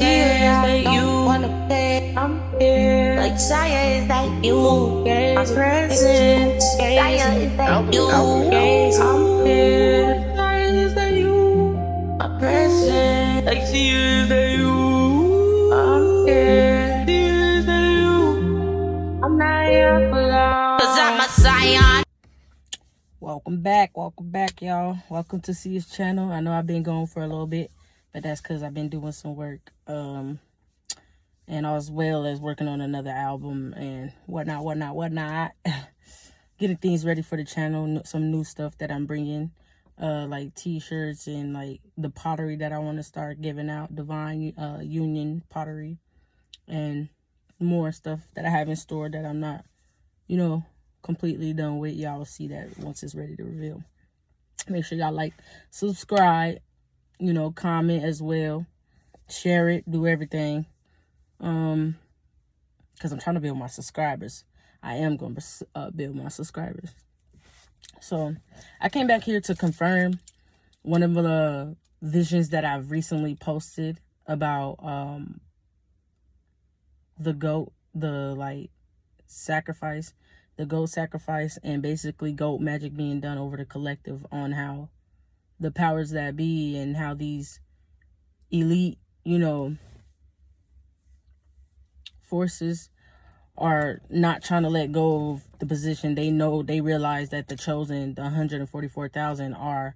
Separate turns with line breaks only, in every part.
that you wanna play. I'm here. Like Saya, is that you? My presence. Saya, is that you? I'm here. Saya, is that you? My presence. Like Sia, is that you? I'm here. Sia, is that you? I'm not here for long. 'Cause I'm a Scion.
Welcome back, y'all. Welcome to Sia's channel. I know I've been gone for a little bit, but that's because I've been doing some work, and as well as working on another album and whatnot. Getting things ready for the channel, some new stuff that I'm bringing, like t-shirts and like the pottery that I want to start giving out, Divine Union pottery, and more stuff that I have in store that I'm not, completely done with. Y'all will see that once it's ready to reveal. Make sure y'all like, subscribe, comment as well, share it, do everything, because I'm trying to build my subscribers. I am going to build my subscribers. So I came back here to confirm one of the visions that I've recently posted about the goat, the goat sacrifice, and basically goat magic being done over the collective, on how the powers that be and how these elite, forces are not trying to let go of the position. They realize that the chosen, the 144,000, are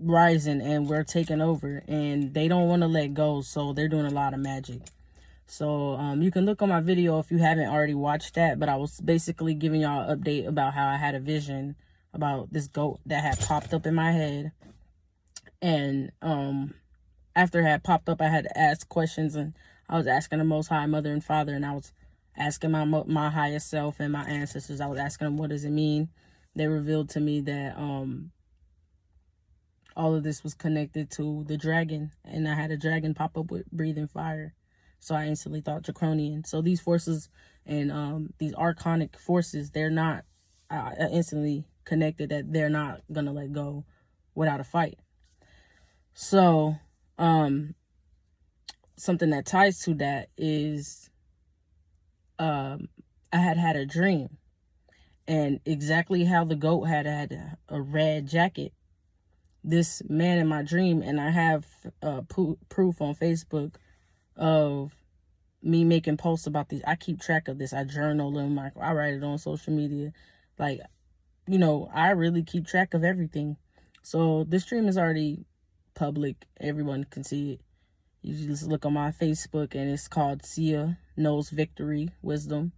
rising and we're taking over, and they don't want to let go, so they're doing a lot of magic. So you can look on my video if you haven't already watched that, but I was basically giving y'all an update about how I had a vision about this goat that had popped up in my head. And after it had popped up, I had to ask questions, and I was asking the Most High, Mother and Father, and I was asking my highest self and my ancestors. I was asking them, what does it mean? They revealed to me that all of this was connected to the dragon, and I had a dragon pop up with breathing fire. So I instantly thought draconian. So these forces and these archonic forces, they're not instantly connected, that they're not going to let go without a fight. So something that ties to that is I had a dream, and exactly how the goat had a red jacket. This man in my dream, and I have proof on Facebook of me making posts about these. I keep track of this. I journal them. I write it on social media. I really keep track of everything. So this stream is already public. Everyone can see it. You just look on my Facebook, and it's called Sia Knows Victory Wisdom.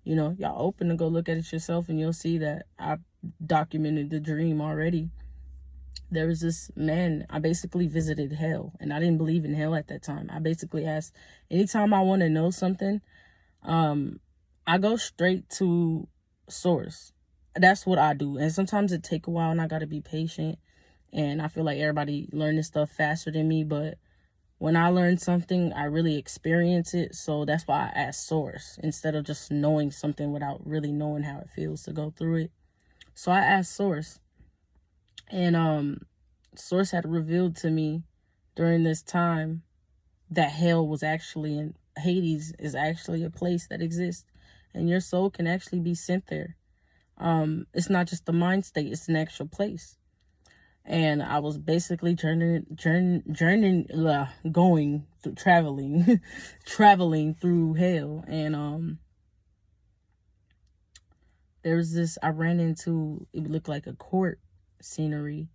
Y'all open to go look at it yourself, and you'll see that I documented the dream already. There was this man, I basically visited hell, and I didn't believe in hell at that time. I basically asked, anytime I want to know something, I go straight to source. That's what I do. And sometimes it take a while, and I got to be patient. And I feel like everybody learn this stuff faster than me, but when I learn something, I really experience it. So that's why I ask source, instead of just knowing something without really knowing how it feels to go through it. So I asked source. And source had revealed to me during this time that hell was actually, in Hades is actually a place that exists, and your soul can actually be sent there. It's not just the mind state, it's an actual place. And I was basically traveling through hell. And there was this, I ran into, it looked like a court scenery,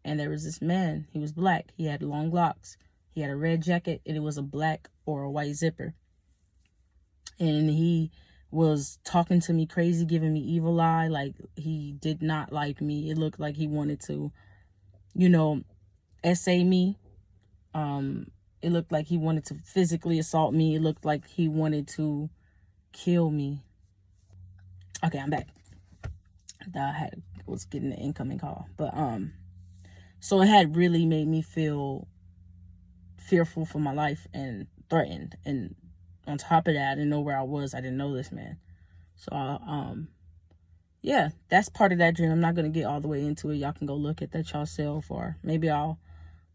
and there was this man. He was black. He had long locks. He had a red jacket, and it was a black or a white zipper. And he was talking to me crazy, giving me evil eye, like he did not like me. It looked like he wanted to, essay me. It looked like he wanted to physically assault me. It looked like he wanted to kill me. Okay, I'm back. I was getting an incoming call, but so it had really made me feel fearful for my life and threatened. And on top of that, I didn't know where I was. I didn't know this man. So yeah, that's part of that dream. I'm not gonna get all the way into it. Y'all can go look at that yourself, or maybe I'll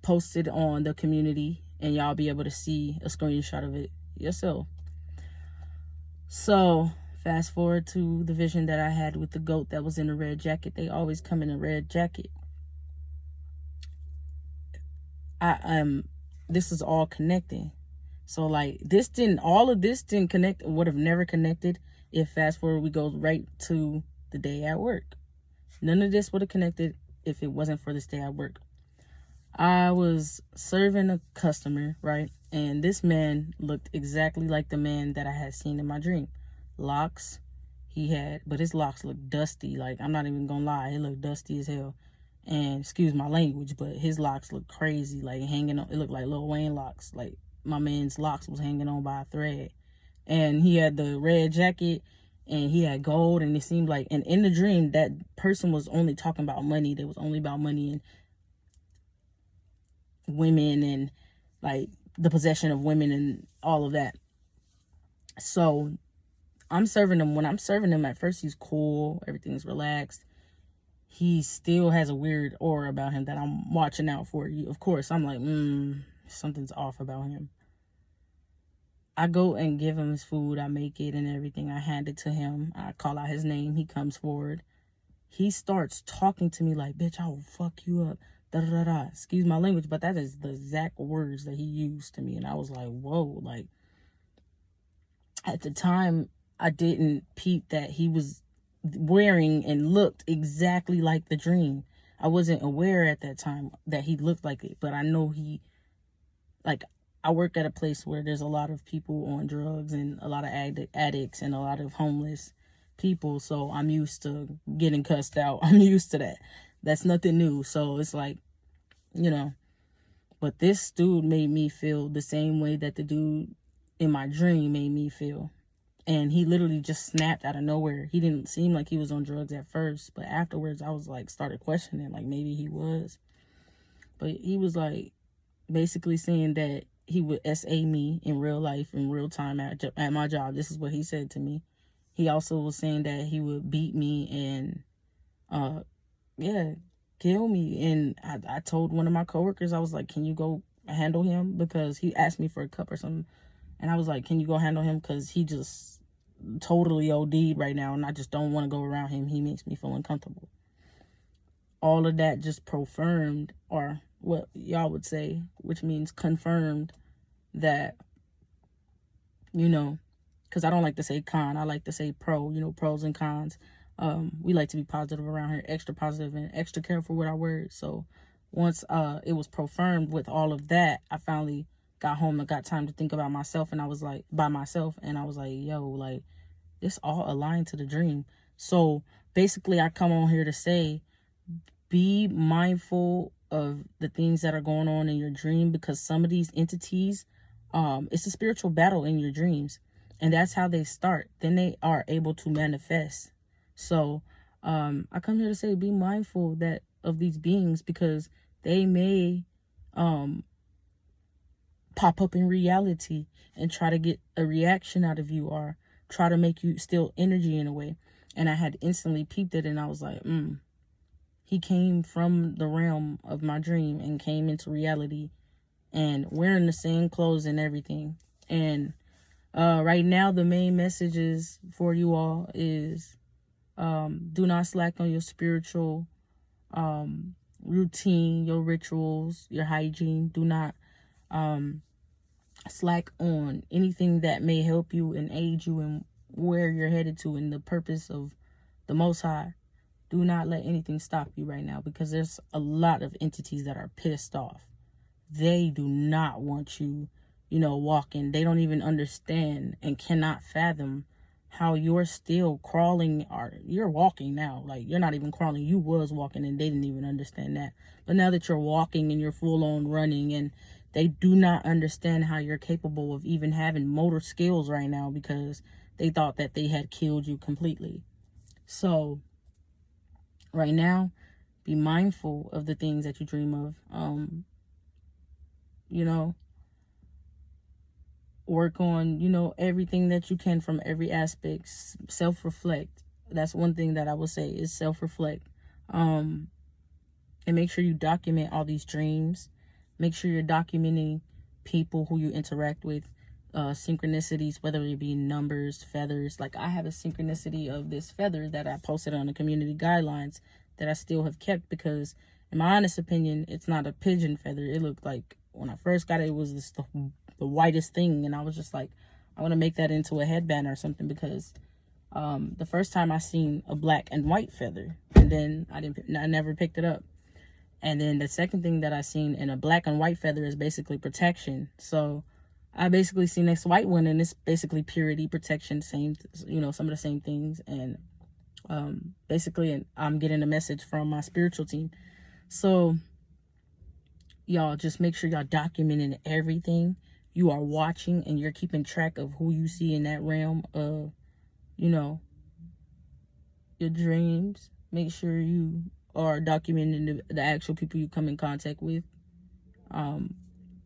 post it on the community and y'all be able to see a screenshot of it yourself. So fast forward to the vision that I had with the goat that was in a red jacket. They always come in a red jacket. This is all connecting. So like all of this didn't connect, would have never connected if fast forward we go right to the day at work. None of this would have connected if it wasn't for this day at work. I was serving a customer, right? And this man looked exactly like the man that I had seen in my dream. Locks but his locks looked dusty. Like, I'm not even gonna lie, it looked dusty as hell. And excuse my language, but his locks looked crazy, like hanging on. It looked like Lil Wayne locks. Like my man's locks was hanging on by a thread. And he had the red jacket and he had gold, and it seemed like, and in the dream, that person was only talking about money. They was only about money and women and like the possession of women and all of that. So I'm serving him. When I'm serving him, at first he's cool, everything's relaxed. He still has a weird aura about him that I'm watching out for. Of course, I'm like, something's off about him. I go and give him his food. I make it and everything. I hand it to him. I call out his name. He comes forward. He starts talking to me like, bitch, I will fuck you up. Da da da. Excuse my language, but that is the exact words that he used to me. And I was like, whoa. Like, at the time, I didn't peep that he was wearing and looked exactly like the dream. I wasn't aware at that time that he looked like it, but I know I work at a place where there's a lot of people on drugs and a lot of addicts and a lot of homeless people. So I'm used to getting cussed out. I'm used to that. That's nothing new. So it's like, but this dude made me feel the same way that the dude in my dream made me feel. And he literally just snapped out of nowhere. He didn't seem like he was on drugs at first, but afterwards I was like, started questioning, like maybe he was. But he was like basically saying that he would SA me in real life, in real time at my job. This is what he said to me. He also was saying that he would beat me and, kill me. And I told one of my coworkers, I was like, can you go handle him? Because he asked me for a cup or something. And I was like, can you go handle him? Because he just totally OD'd right now. And I just don't want to go around him. He makes me feel uncomfortable. All of that just confirmed, or what y'all would say, which means confirmed, that, because I don't like to say con, I like to say pro, pros and cons. We like to be positive around here, extra positive and extra careful with our words. So once it was confirmed with all of that, I finally got home and got time to think about myself, and I was like, by myself, and I was like, yo, like, this all aligned to the dream. So basically I come on here to say, be mindful of the things that are going on in your dream, because some of these entities, it's a spiritual battle in your dreams, and that's how they start. Then they are able to manifest. So I come here to say, be mindful of these beings, because they may pop up in reality and try to get a reaction out of you, or try to make you steal energy in a way. And I had instantly peeped it, and I was like, he came from the realm of my dream and came into reality and wearing the same clothes and everything. And right now, the main messages for you all is, do not slack on your spiritual routine, your rituals, your hygiene. Do not slack on anything that may help you and aid you in where you're headed to in the purpose of the Most High. Do not let anything stop you right now, because there's a lot of entities that are pissed off. They do not want you, walking. They don't even understand and cannot fathom how you're still crawling, or you're walking now. Like, you're not even crawling. You was walking, and they didn't even understand that. But now that you're walking and you're full on running, and they do not understand how you're capable of even having motor skills right now, because they thought that they had killed you completely. So right now, be mindful of the things that you dream of. Work on, everything that you can from every aspect. Self-reflect. That's one thing that I would say, is self-reflect. And make sure you document all these dreams. Make sure you're documenting people who you interact with, synchronicities, whether it be numbers, feathers. Like I have a synchronicity of this feather that I posted on the community guidelines that I still have kept because, in my honest opinion, it's not a pigeon feather. It looked like, when I first got it, it was the whitest thing, and I was just like, I want to make that into a headband or something, because the first time I seen a black and white feather, and then I never picked it up. And then the second thing that I seen in a black and white feather is basically protection. So I basically seen this white one, and it's basically purity, protection, same, some of the same things. And basically I'm getting a message from my spiritual team. So y'all just make sure y'all documenting everything you are watching, and you're keeping track of who you see in that realm of, your dreams. Make sure you are documenting the actual people you come in contact with.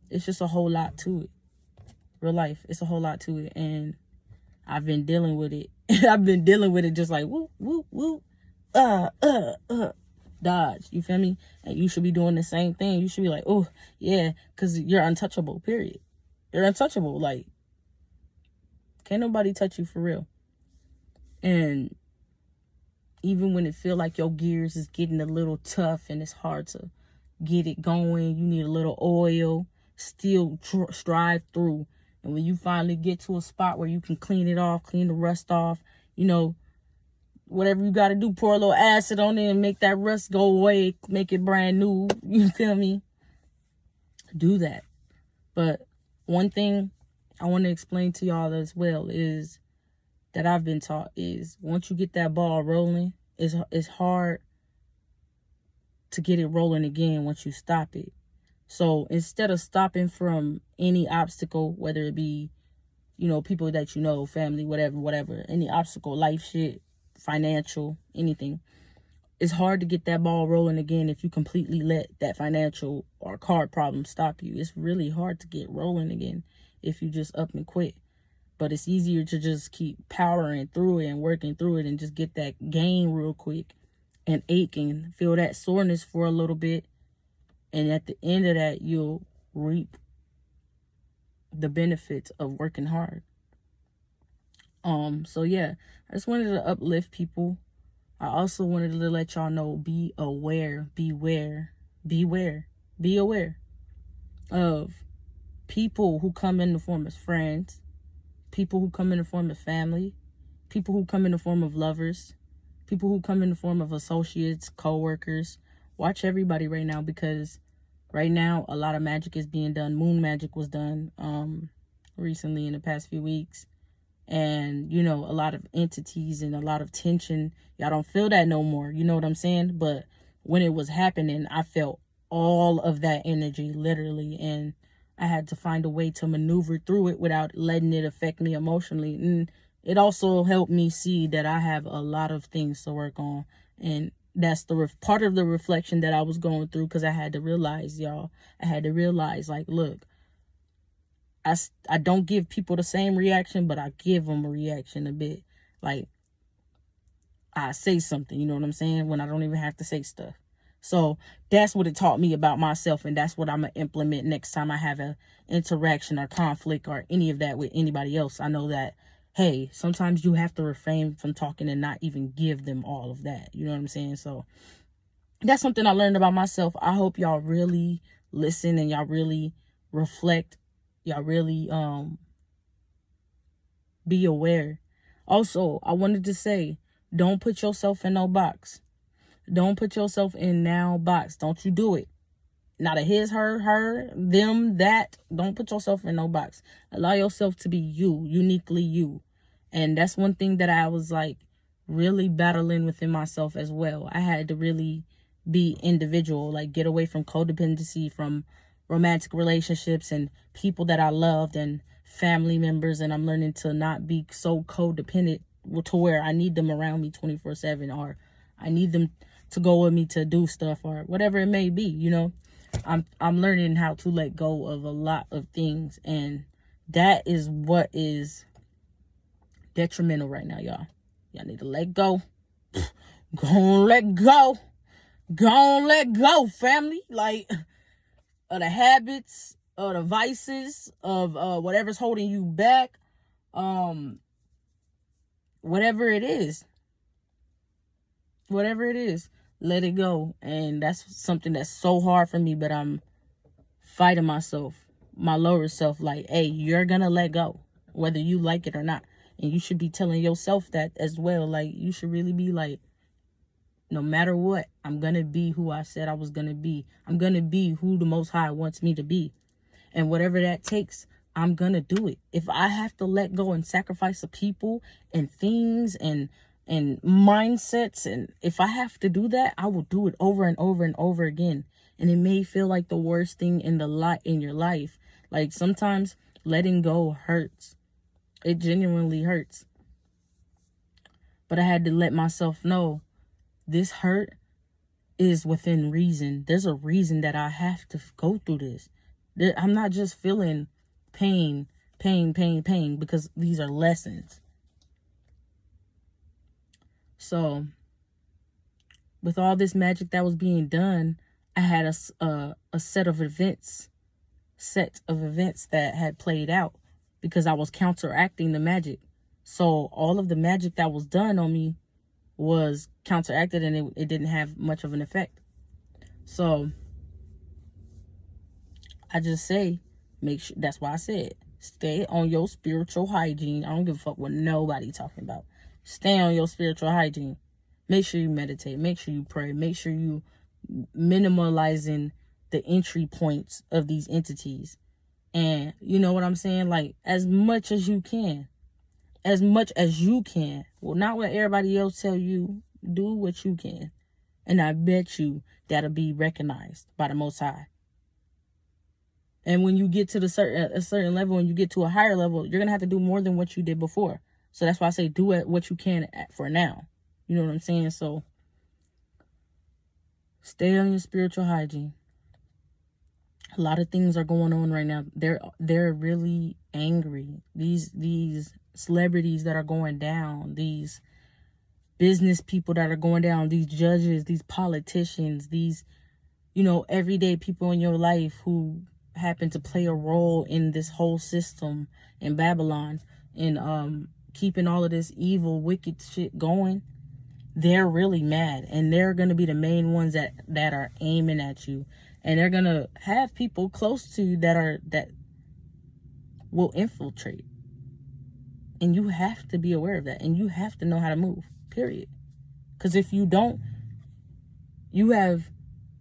It's just a whole lot to it. Real life, it's a whole lot to it, and I've been dealing with it. I've been dealing with it just like woo, woo, woo, dodge. You feel me? And you should be doing the same thing. You should be like, oh yeah, because you're untouchable. Period. You're untouchable. Like, can't nobody touch you for real. And even when it feel like your gears is getting a little tough and it's hard to get it going, you need a little oil, still strive through. And when you finally get to a spot where you can clean it off, clean the rust off, whatever you got to do, pour a little acid on it and make that rust go away, make it brand new. You feel me? Do that. But one thing I want to explain to y'all as well is that I've been taught is once you get that ball rolling, it's hard to get it rolling again once you stop it. So instead of stopping from any obstacle, whether it be, people that family, whatever, any obstacle, life shit, financial, anything, it's hard to get that ball rolling again if you completely let that financial or card problem stop you. It's really hard to get rolling again if you just up and quit. But it's easier to just keep powering through it and working through it and just get that gain real quick and ache and feel that soreness for a little bit. And at the end of that, you'll reap the benefits of working hard. So yeah, I just wanted to uplift people. I also wanted to let y'all know, be aware of people who come in the form of friends, people who come in the form of family, people who come in the form of lovers, people who come in the form of associates, co-workers. Watch everybody right now, because right now a lot of magic is being done. Moon magic was done recently in the past few weeks. And, a lot of entities and a lot of tension. Y'all don't feel that no more. You know what I'm saying? But when it was happening, I felt all of that energy, literally. And I had to find a way to maneuver through it without letting it affect me emotionally. And it also helped me see that I have a lot of things to work on. And that's the part of the reflection that I was going through, because I had to realize, like, look, I don't give people the same reaction, but I give them a reaction a bit. Like, I say something, you know what I'm saying, when I don't even have to say stuff. So that's what it taught me about myself, and that's what I'm going to implement next time I have a interaction or conflict or any of that with anybody else. I know that, hey, sometimes you have to refrain from talking and not even give them all of that. You know what I'm saying? So that's something I learned about myself. I hope y'all really listen and y'all really reflect. Y'all really be aware. Also, I wanted to say, don't put yourself in no box. Don't put yourself in now box. Don't you do it. Not a his, her, them, that. Don't put yourself in no box. Allow yourself to be you, uniquely you. And that's one thing that I was like really battling within myself as well. I had to really be individual, like get away from codependency, from romantic relationships and people that I loved and family members. And I'm learning to not be so codependent to where I need them around me 24/7, or I need them to go with me to do stuff, or whatever it may be. I'm learning how to let go of a lot of things, and that is what is detrimental right now, y'all. Y'all need to let go. Go on, let go, family. Like, of the habits, the vices of whatever's holding you back, whatever it is, let it go. And that's something that's so hard for me, but I'm fighting myself, my lower self, like, hey, you're gonna let go whether you like it or not. And you should be telling yourself that as well. Like, you should really be like, no matter what, I'm gonna be who I said I was gonna be. I'm gonna be who the Most High wants me to be. And whatever that takes, I'm gonna do it. If I have to let go and sacrifice the people and things and mindsets, and if I have to do that, I will do it over and over and over again. And it may feel like the worst thing in your life. Like, sometimes letting go hurts. It genuinely hurts. But I had to let myself know this hurt is within reason. There's a reason that I have to go through this. I'm not just feeling pain, because these are lessons. So, with all this magic that was being done, I had a set of events that had played out because I was counteracting the magic. So all of the magic that was done on me was counteracted, and it didn't have much of an effect. So I just say, make sure, that's why I said, stay on your spiritual hygiene. I don't give a fuck what nobody talking about. Stay on your spiritual hygiene. Make sure you meditate. Make sure you pray. Make sure you minimalizing the entry points of these entities. And you know what I'm saying? Like, as much as you can. As much as you can. Well, not what everybody else tell you. Do what you can. And I bet you that'll be recognized by the Most High. And when you get to a certain level, and you get to a higher level, you're going to have to do more than what you did before. So that's why I say do what you can for now. You know what I'm saying? So stay on your spiritual hygiene. A lot of things are going on right now. They're really angry. These celebrities that are going down, these business people that are going down, these judges, these politicians, these, everyday people in your life who happen to play a role in this whole system in Babylon, and keeping all of this evil, wicked shit going. They're really mad, and they're going to be the main ones that are aiming at you. And they're going to have people close to you that will infiltrate. And you have to be aware of that. And you have to know how to move, period. Because if you don't, you have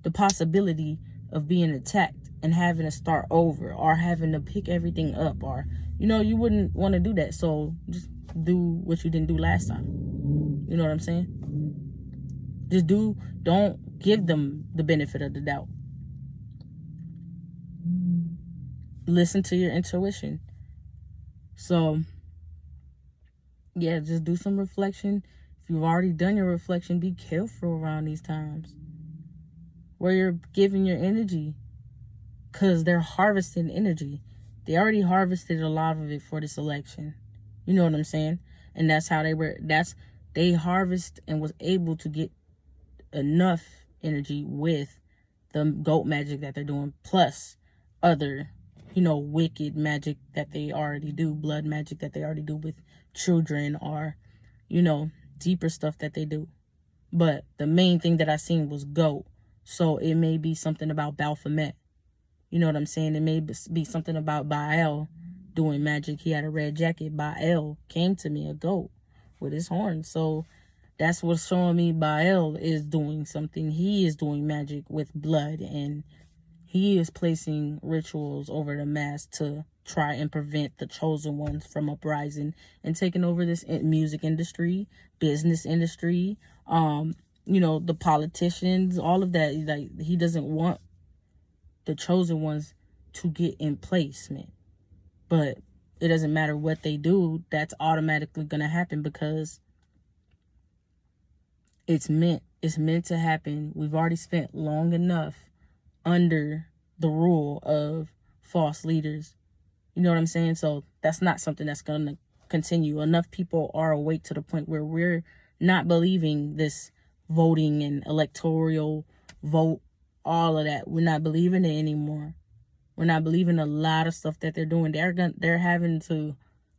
the possibility of being attacked and having to start over, or having to pick everything up, or, you wouldn't want to do that. So just do what you didn't do last time. You know what I'm saying? Just don't give them the benefit of the doubt. Listen to your intuition. So, yeah, just do some reflection. If you've already done your reflection, be careful around these times where you're giving your energy, because they're harvesting energy. They already harvested a lot of it for this election. You know what I'm saying? And that's how they harvest and was able to get enough energy with the goat magic that they're doing, plus other, wicked magic that they already do, blood magic that they already do with children, or, deeper stuff that they do. But the main thing that I seen was goat. So it may be something about Baphomet. You know what I'm saying? It may be something about Baal doing magic. He had a red jacket. Baal came to me, a goat with his horns. So that's what's showing me Baal is doing something. He is doing magic with blood, and he is placing rituals over the mass to try and prevent the chosen ones from uprising and taking over this music industry, business industry, the politicians, all of that. Like, he doesn't want the chosen ones to get in placement. But it doesn't matter what they do, that's automatically going to happen, because it's meant to happen. We've already spent long enough under the rule of false leaders. You know what I'm saying? So that's not something that's going to continue. Enough people are awake to the point where we're not believing this voting and electoral vote, all of that. We're not believing it anymore. We're not believing a lot of stuff that they're doing. They're having to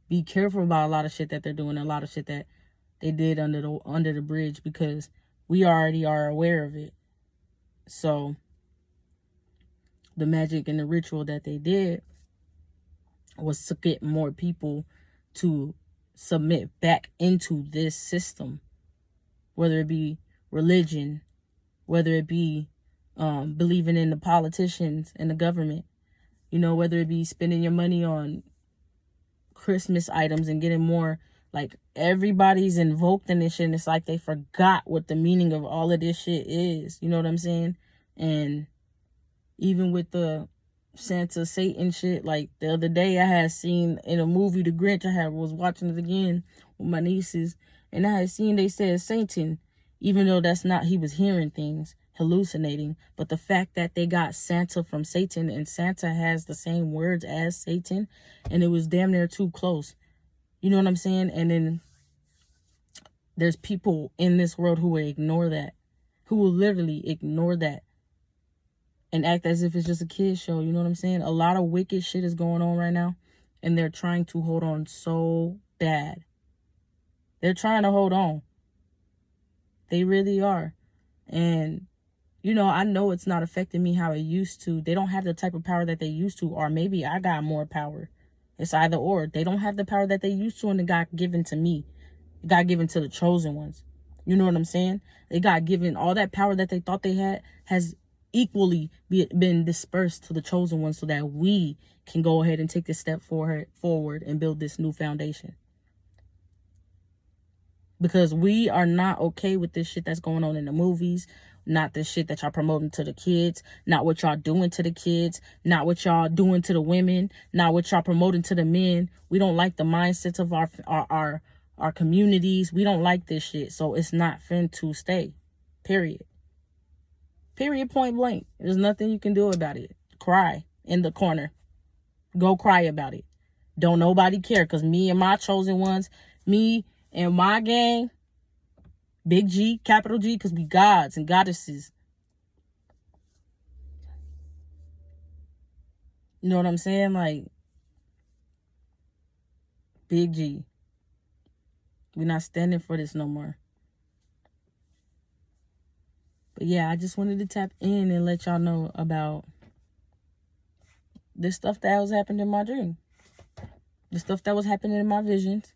be careful about a lot of shit that they're doing, a lot of shit that they did under the bridge, because we already are aware of it. So the magic and the ritual that they did was to get more people to submit back into this system, whether it be religion, whether it be believing in the politicians and the government, whether it be spending your money on Christmas items and getting more. Like, everybody's invoked in this shit, and it's like they forgot what the meaning of all of this shit is. You know what I'm saying? And even with the Santa Satan shit, like the other day I had seen in a movie, The Grinch, was watching it again with my nieces, and I had seen they said Satan, even though that's not, he was hearing things, hallucinating. But the fact that they got Santa from Satan, and Santa has the same words as Satan, and it was damn near too close. You know what I'm saying? And then there's people in this world who will ignore that, who will literally ignore that and act as if it's just a kid's show. You know what I'm saying? A lot of wicked shit is going on right now, and they're trying to hold on so bad. They're trying to hold on. They really are. And, I know it's not affecting me how it used to. They don't have the type of power that they used to, or maybe I got more power. It's either or. They don't have the power that they used to, and it got given to me. It got given to the chosen ones. You know what I'm saying? They got given all that power that they thought they had, has equally been dispersed to the chosen ones, so that we can go ahead and take this step forward and build this new foundation. Because we are not okay with this shit that's going on in the movies, not the shit that y'all promoting to the kids, not what y'all doing to the kids, not what y'all doing to the women, not what y'all promoting to the men. We don't like the mindsets of our communities. We don't like this shit. So it's not fin to stay. Period. Point blank. There's nothing you can do about it. Cry in the corner. Go cry about it. Don't nobody care, because me and my chosen ones, me and my gang, big G, capital G, because we gods and goddesses. You know what I'm saying? Like, big G. We're not standing for this no more. But yeah, I just wanted to tap in and let y'all know about this stuff that was happening in my dream. The stuff that was happening in my visions,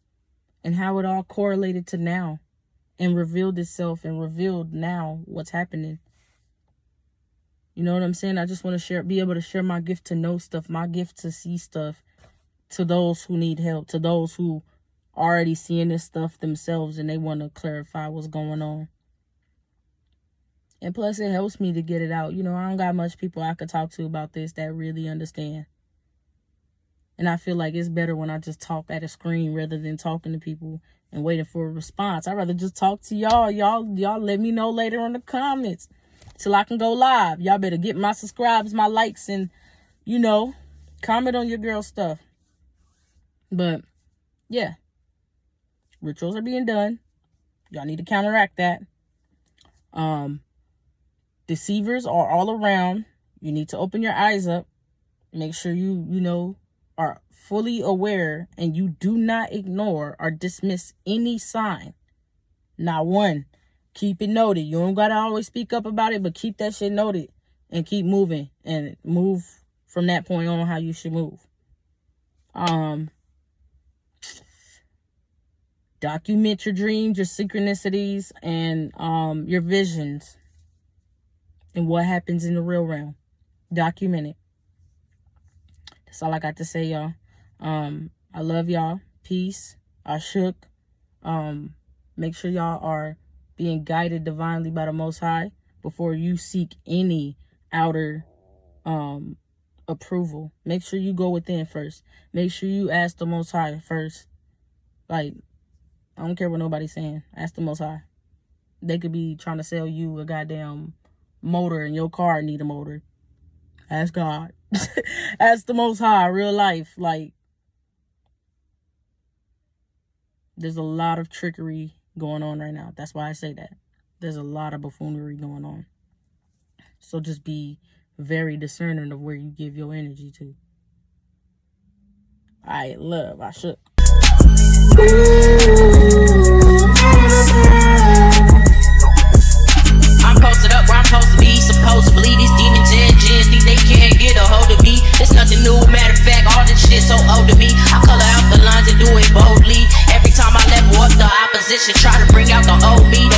and how it all correlated to now and revealed itself and revealed now what's happening. You know what I'm saying? I just want to be able to share my gift to know stuff, my gift to see stuff, to those who need help, to those who are already seeing this stuff themselves and they want to clarify what's going on. And plus, it helps me to get it out. I don't got much people I could talk to about this that really understand. And I feel like it's better when I just talk at a screen rather than talking to people and waiting for a response. I'd rather just talk to y'all. Y'all let me know later in the comments till I can go live. Y'all better get my subscribes, my likes, and, comment on your girl stuff. But, yeah. Rituals are being done. Y'all need to counteract that. Deceivers are all around. You need to open your eyes up. Make sure you are fully aware, and you do not ignore or dismiss any sign. Not one. Keep it noted. You don't gotta always speak up about it, but keep that shit noted and keep moving and move from that point on how you should move. Document your dreams, your synchronicities, and your visions, and what happens in the real realm. Document it. That's all I got to say, y'all. I love y'all. Peace. I shook. Make sure y'all are being guided divinely by the Most High before you seek any outer approval. Make sure you go within first. Make sure you ask the Most High first. Like, I don't care what nobody's saying. Ask the Most High. They could be trying to sell you a goddamn motor and your car need a motor. Ask God. Ask the Most High. Real life. Like, there's a lot of trickery going on right now. That's why I say that. There's a lot of buffoonery going on. So just be very discerning of where you give your energy to. I love, I shook.
I'm posted up where I'm supposed to be. Supposedly these demons and gins think they can't get a hold of me. It's nothing new, matter of fact, all this shit so old to me. I color out the lines and do it boldly. Every time I level up the opposition, try to bring out the old me.